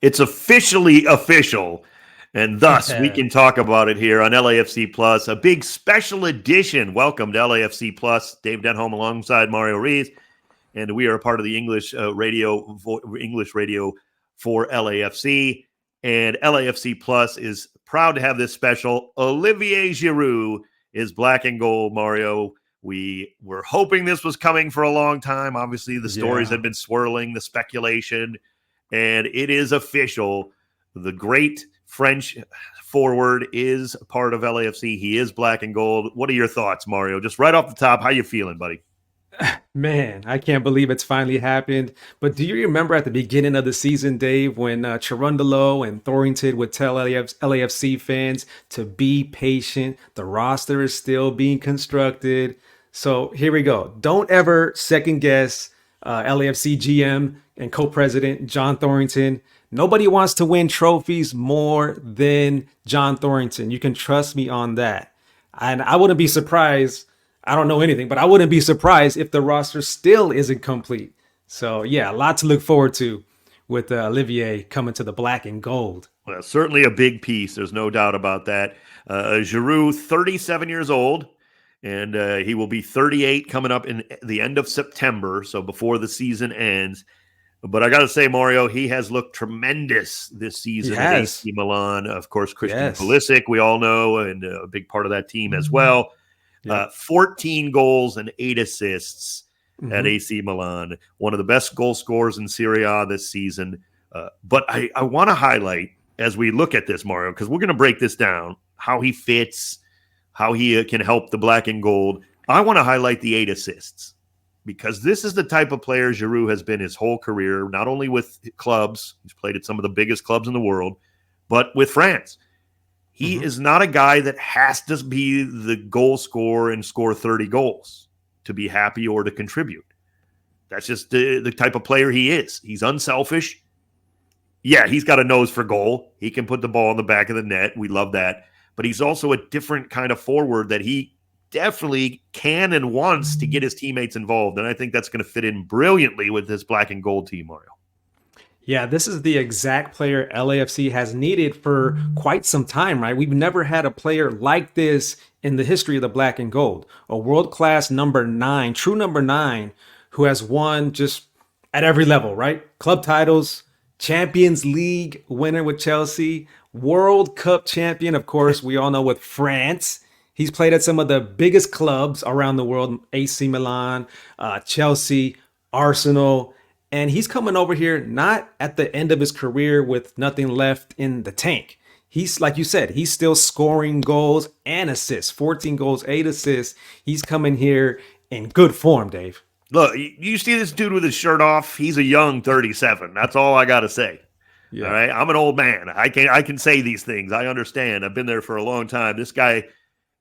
It's officially official, and thus we can talk about it here on LAFC Plus, a big special edition. Welcome to LAFC Plus. Dave Denholm alongside Mario Ruiz, and we are a part of the English radio for LAFC. And LAFC Plus is proud to have this special. Olivier Giroud is black and gold, Mario. We were hoping this was coming for a long time. Obviously, the stories had been swirling, the speculation, and it is official. The great French forward is a part of LAFC. He is black and gold. What are your thoughts, Mario? Just right off the top, how you feeling, buddy? Man, I can't believe it's finally happened. But do you remember at the beginning of the season, Dave, when Cherundolo and Thorrington would tell LAFC fans to be patient? The roster is still being constructed. So here we go. Don't ever second guess LAFC GM and co-president John Thorrington. Nobody wants to win trophies more than John Thorrington. You can trust me on that. And I wouldn't be surprised. I don't know anything, but I wouldn't be surprised if the roster still isn't complete. So, yeah, a lot to look forward to with Olivier coming to the black and gold. Well, certainly a big piece. There's no doubt about that. Giroud, 37 years old, and he will be 38 coming up in the end of September, so before the season ends. But I got to say, Mario, he has looked tremendous this season at AC Milan. Of course, Christian Pulisic, we all know, and a big part of that team as well. 14 goals and 8 assists at AC Milan. One of the best goal scorers in Serie A this season. But I want to highlight, as we look at this, Mario, because we're going to break this down, how he fits, how he can help the black and gold. I want to highlight the 8 assists, because this is the type of player Giroud has been his whole career, not only with clubs, he's played at some of the biggest clubs in the world, but with France. He is not a guy that has to be the goal scorer and score 30 goals to be happy or to contribute. That's just the type of player he is. He's unselfish. Yeah, he's got a nose for goal. He can put the ball in the back of the net. We love that. But he's also a different kind of forward that he definitely can and wants to get his teammates involved. And I think that's going to fit in brilliantly with this black and gold team, Mario. Yeah, this is the exact player LAFC has needed for quite some time, right? We've never had a player like this in the history of the black and gold. A world-class number 9, true number 9, who has won just at every level, right? Club titles, Champions League winner with Chelsea, World Cup champion, of course, we all know, with France. He's played at some of the biggest clubs around the world, AC Milan, Chelsea, Arsenal. And he's coming over here not at the end of his career with nothing left in the tank. He's, like you said, he's still scoring goals and assists, 14 goals, 8 assists. He's coming here in good form, Dave. Look, you see this dude with his shirt off? He's a young 37. That's all I got to say. Yeah. All right, I'm an old man. I can say these things. I understand. I've been there for a long time. This guy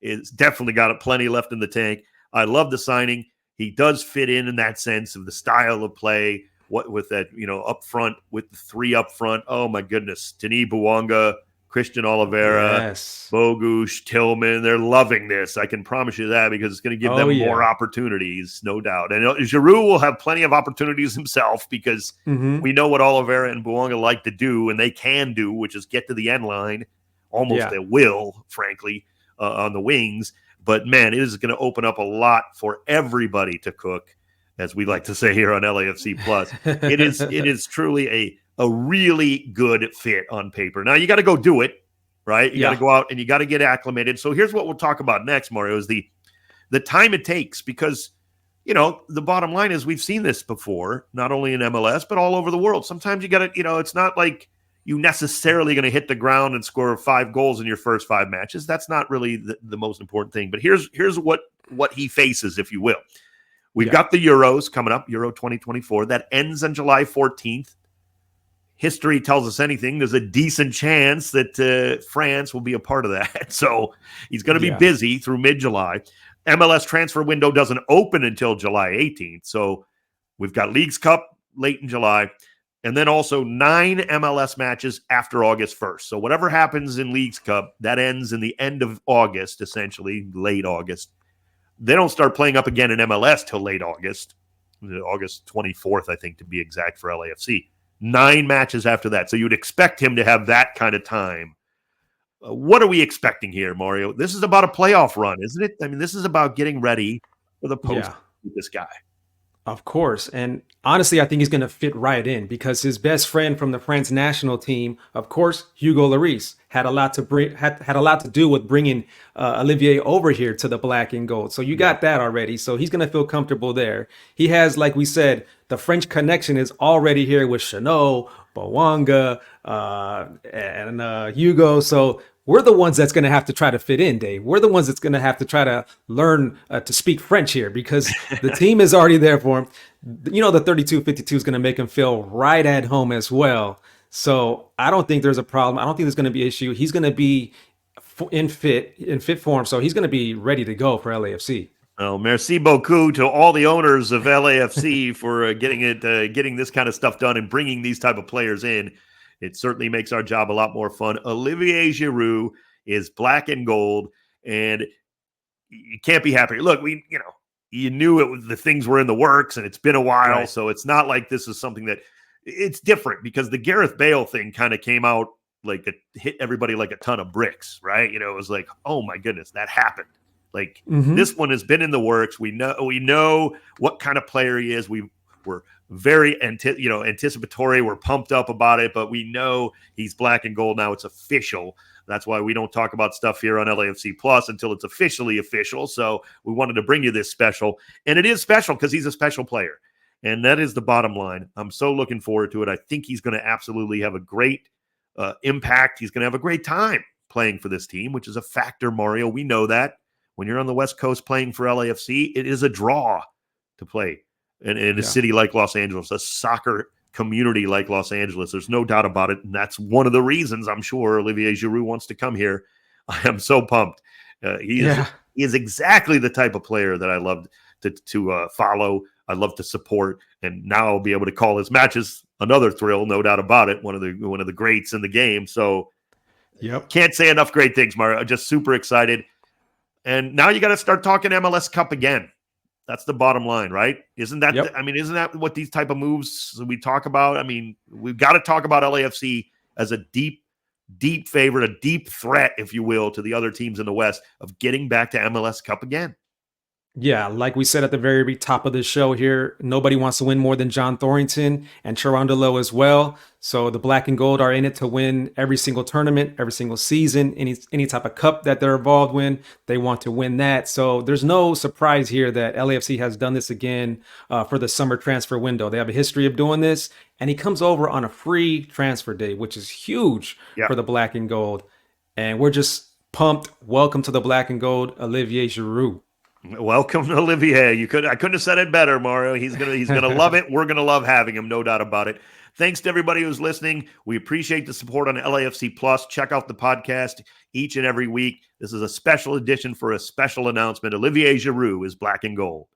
is definitely got plenty left in the tank. I love the signing. He does fit in that sense of the style of play. What with that, up front, with the 3 up front. Oh, my goodness. Denis Bouanga, Christian Oliveira, Bogusz, Tillman. They're loving this. I can promise you that, because it's going to give them more opportunities, no doubt. And Giroud will have plenty of opportunities himself, because we know what Oliveira and Bouanga like to do, and they can do, which is get to the end line. Almost at will, frankly, on the wings. But, man, it is going to open up a lot for everybody to cook, as we like to say here on LAFC Plus. It is truly a really good fit on paper. Now, you got to go do it, right? You got to go out and you got to get acclimated. So here's what we'll talk about next, Mario, is the time it takes, because, the bottom line is we've seen this before, not only in MLS, but all over the world. Sometimes you got to, it's not like you necessarily going to hit the ground and score 5 goals in your first 5 matches. That's not really the most important thing. But here's what he faces, if you will. We've got the Euros coming up, Euro 2024. That ends on July 14th. History tells us anything. There's a decent chance that France will be a part of that. So he's going to be busy through mid-July. MLS transfer window doesn't open until July 18th. So we've got Leagues Cup late in July. And then also 9 MLS matches after August 1st. So whatever happens in Leagues Cup, that ends in the end of August, essentially, late August. They don't start playing up again in MLS till late August 24th, I think, to be exact, for LAFC. 9 matches after that. So you would expect him to have that kind of time. What are we expecting here, Mario? This is about a playoff run, isn't it? I mean, this is about getting ready for the post with this guy. Of course. And honestly, I think he's going to fit right in because his best friend from the France national team, of course, Hugo Lloris, had a lot to do with bringing Olivier over here to the black and gold. So you got that already. So he's going to feel comfortable there. He has, like we said, the French connection is already here with Chanot, Bawanga, and Hugo. So we're the ones that's going to have to try to fit in, Dave. We're the ones that's going to have to try to learn to speak French here because the team is already there for him. You know, the 32-52 is going to make him feel right at home as well. So I don't think there's a problem. I don't think there's going to be an issue. He's going to be in fit form. So he's going to be ready to go for LAFC. Well, merci beaucoup to all the owners of LAFC for getting this kind of stuff done and bringing these type of players in. It certainly makes our job a lot more fun. Olivier Giroud is black and gold, and you can't be happier. Look, you knew the things were in the works, and it's been a while, right. So it's not like this is something that it's different because the Gareth Bale thing kind of came out like it hit everybody like a ton of bricks, right? It was like, oh my goodness, that happened. Like this one has been in the works. We know what kind of player he is. We're very anticipatory. We're pumped up about it, but we know he's black and gold now. It's official. That's why we don't talk about stuff here on LAFC Plus until it's officially official. So we wanted to bring you this special, and it is special because he's a special player, and that is the bottom line. I'm so looking forward to it. I think he's going to absolutely have a great impact. He's going to have a great time playing for this team, which is a factor, Mario. We know that. When you're on the West Coast playing for LAFC, it is a draw to play in a city like Los Angeles, a soccer community like Los Angeles. There's no doubt about it, and that's one of the reasons I'm sure Olivier Giroud wants to come here. I am so pumped. He is exactly the type of player that I love to follow. I love to support, and now I'll be able to call his matches another thrill, no doubt about it. One of the greats in the game. So, can't say enough great things, Mario. I'm just super excited. And now you got to start talking MLS Cup again. That's the bottom line, right? Isn't that? Isn't that what these type of moves we talk about? I mean, we've got to talk about LAFC as a deep favorite, a deep threat, if you will, to the other teams in the West of getting back to MLS Cup again. Yeah, like we said at the very top of the show here, nobody wants to win more than John Thorrington and Cherundolo as well. So the black and gold are in it to win every single tournament, every single season, any type of cup that they're involved in, they want to win that. So there's no surprise here that LAFC has done this again for the summer transfer window. They have a history of doing this, and he comes over on a free transfer day, which is huge for the black and gold. And we're just pumped. Welcome to the black and gold, Olivier Giroud. Welcome, Olivier. I couldn't have said it better, Mario. He's gonna love it. We're gonna love having him, no doubt about it. Thanks to everybody who's listening. We appreciate the support on LAFC Plus. Check out the podcast each and every week. This is a special edition for a special announcement. Olivier Giroud is black and gold.